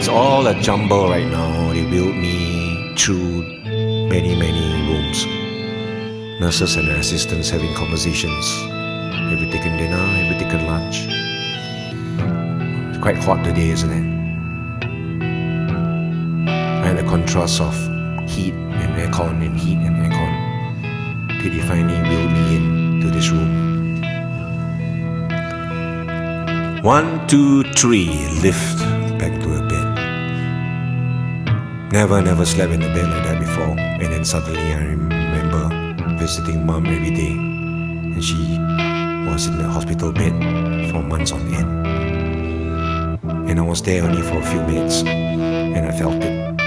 It's all a jumble right now. They wheeled me through many rooms. Nurses and assistants having conversations. Have you taken dinner? Have you taken lunch? It's quite hot today, isn't it? And the contrast of heat and aircon and heat and aircon. Till they finally wheeled me into this room. 1, 2, 3, lift back to a bed. Never slept in a bed like that before. And then suddenly I remember visiting Mom every day, and she was in the hospital bed for months on end. And I was there only for a few minutes, and I felt it.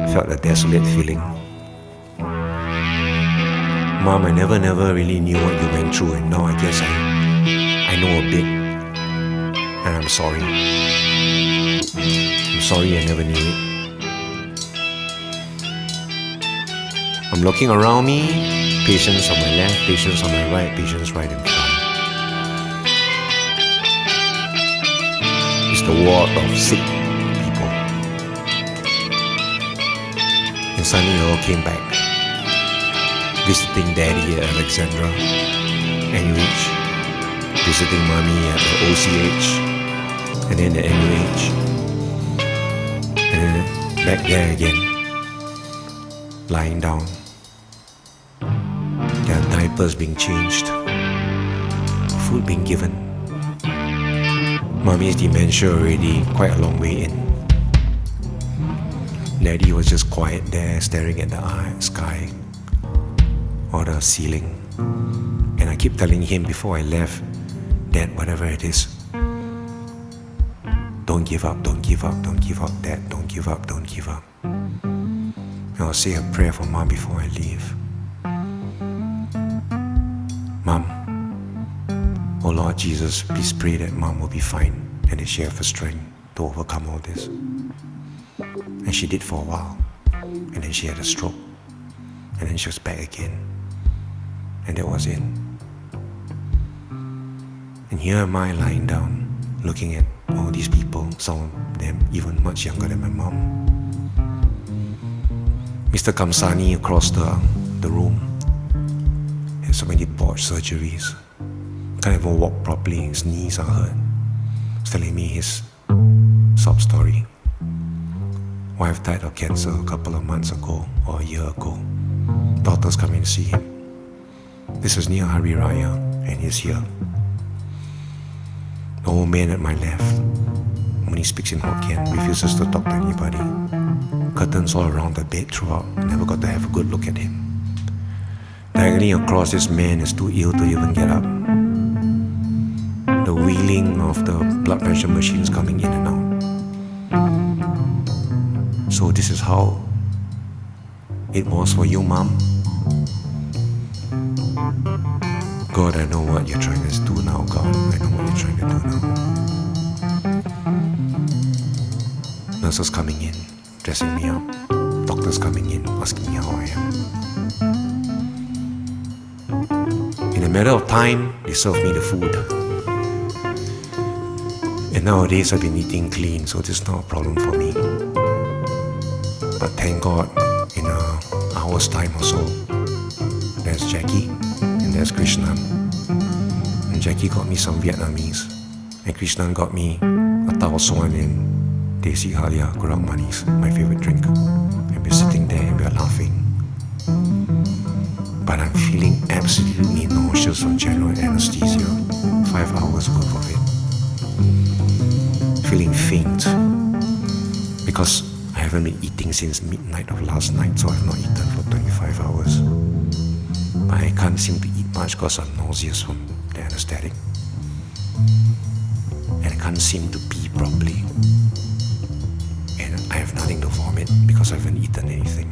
I felt a desolate feeling. Mom, I never really knew what you went through, and now I guess I know a bit. And I'm sorry. I'm sorry I never knew it. I'm looking around me. Patients on my left, patients on my right, patients right in front. It's the ward of sick people. And suddenly it all came back. Visiting Daddy at Alexandra, NUH. Visiting Mommy at the OCH. And then the NUH. And then back there again. Lying down. There are diapers being changed. Food being given. Mommy's dementia already quite a long way in. Daddy was just quiet there, staring at the sky or the ceiling. And I keep telling him before I left, Dad, whatever it is, don't give up, don't give up, don't give up, Dad, don't give up, don't give up. And I'll say a prayer for Mom before I leave. Mom, oh Lord Jesus, please pray that Mom will be fine and that she have the strength to overcome all this. And she did for a while. And then she had a stroke. And then she was back again. And that was it. And here am I lying down, looking at all these people, some of them even much younger than my mom. Mr. Kamsani across the room had so many botched surgeries. Can't even walk properly, his knees are hurt. He's telling me his sob story. Wife died of cancer a couple of months ago, or a year ago. Doctors come in to see him. This was near Hari Raya, and he's here. The old man at my left, when he speaks in Hokkien, refuses to talk to anybody. Curtains all around the bed throughout. Never got to have a good look at him. Diagonally across, this man is too ill to even get up. The wheeling of the blood pressure machines coming in and out. So this is how it was for you, Mom. God, I know what you're trying to do now, God. I know what you're trying to do now. Nurses coming in, dressing me up. Doctors coming in, asking me how I am. In a matter of time, they serve me the food. And nowadays I've been eating clean, so this is not a problem for me. But thank God, in an hour's time or so, there's Jackie and there's Krishnan. And Jackie got me some Vietnamese, and Krishnan got me a tau suan and desi halia kurang manis, my favorite drink. And we're sitting there and we're laughing. But I'm feeling absolutely nauseous from general anesthesia. 5 hours worth of it. Feeling faint because I haven't been eating since midnight of last night, so I've not eaten for 25 hours. But I can't seem to eat much because I'm nauseous from the anesthetic. And I can't seem to pee properly. And I have nothing to vomit because I haven't eaten anything.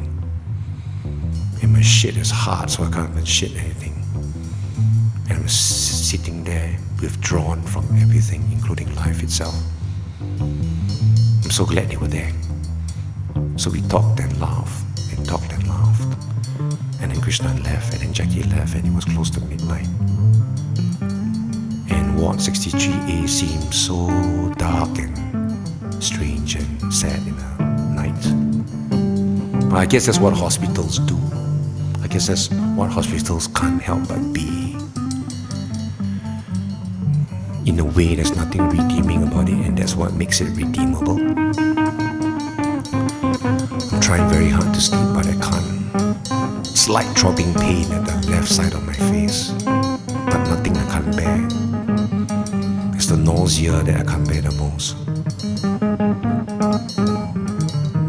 And my shit is hard, so I can't even shit anything. And I'm sitting there withdrawn from everything, including life itself. I'm so glad they were there. So we talked and laughed and talked and laughed. And then Krishnan left, and then Jackie left, and it was close to midnight. And Ward 63A seemed so dark and strange and sad in the night. But I guess that's what hospitals do. I guess that's what hospitals can't help but be. In a way, there's nothing redeeming about it, and that's what makes it redeemable. I'm trying very hard to sleep, but I can't. Slight throbbing pain at the left side of my face, but nothing I can't bear. It's the nausea that I can't bear the most.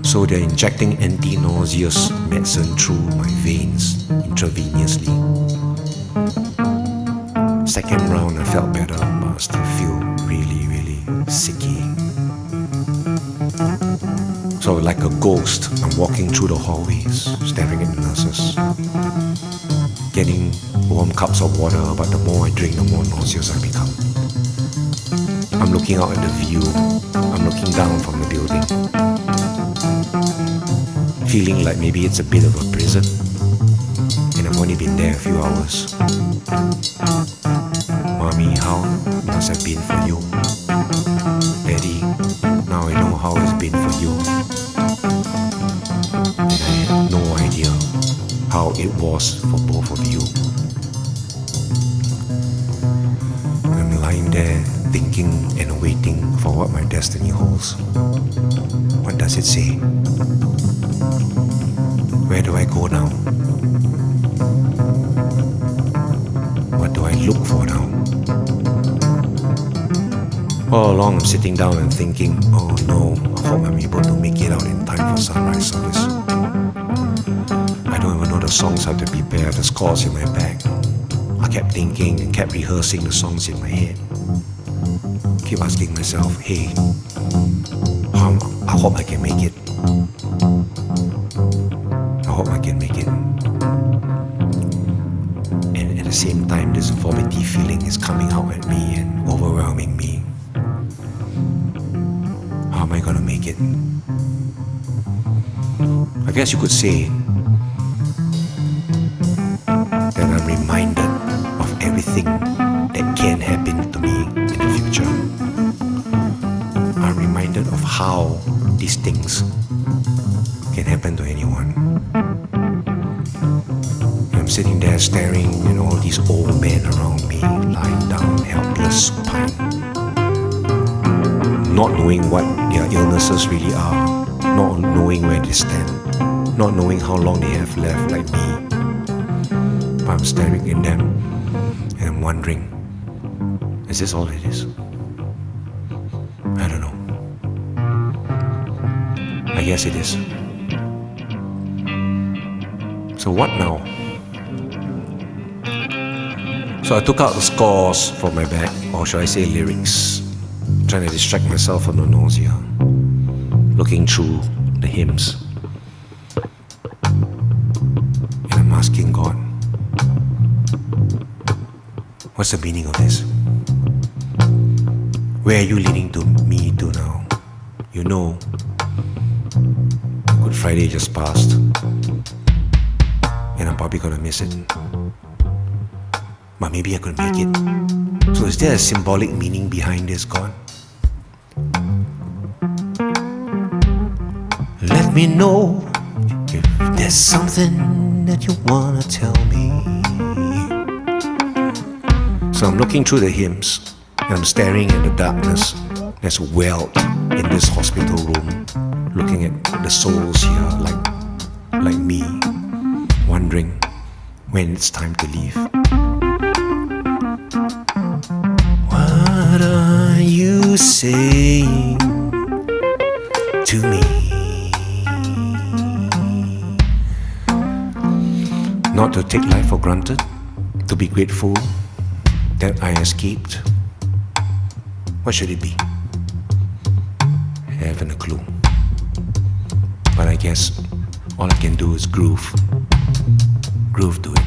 So they're injecting anti-nauseous medicine through my veins intravenously. Second round I felt better, but I still feel really, really sicky. So like a ghost, I'm walking through the hallways, staring at the nurses, getting warm cups of water, but the more I drink, the more nauseous I become. I'm looking out at the view, I'm looking down from the building, feeling like maybe it's a bit of a prison, and I've only been there a few hours. Mommy, how must have been for you? Daddy, now I know how it's been for you. And I had no idea how it was for both of you. I'm lying there thinking and waiting for what my destiny holds. What does it say? Where do I go now? What do I look for now? All along I'm sitting down and thinking, oh no, I hope I'm able to make it out in time for sunrise service. I don't even know the songs how to prepare, the scores in my bag. I kept thinking and kept rehearsing the songs in my head. Keep asking myself, hey, I hope I can make it. I hope I can make it. And at the same time, this vomity feeling is coming out at me and overwhelming me. How am I gonna make it? I guess you could say that I'm reminded of everything that can happen to me in the future. I'm reminded of how these things can happen to anyone. I'm sitting there staring at all these old men around me, lying down, helpless, supine, not knowing what their illnesses really are, not knowing where they stand, not knowing how long they have left like me. But I'm staring at them and I'm wondering, is this all it is? I don't know. I guess it is. So what now? So I took out the scores from my bag, or should I say lyrics, trying to distract myself from the nausea, looking through the hymns. And I'm asking God, what's the meaning of this? Where are you leading to me to now? You know, Good Friday just passed, and I'm probably gonna miss it. But maybe I could make it. So is there a symbolic meaning behind this, God? Let me know if there's something that you wanna tell me. So I'm looking through the hymns and I'm staring at the darkness that's welled in this hospital room, looking at the souls here like me, wondering when it's time to leave. What are you saying to me? Not to take life for granted, to be grateful that I escaped. What should it be? I haven't a clue. But I guess all I can do is groove to it,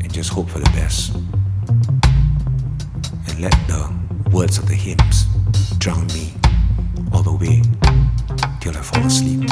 and just hope for the best, and let the words of the hymns drown me all the way till I fall asleep.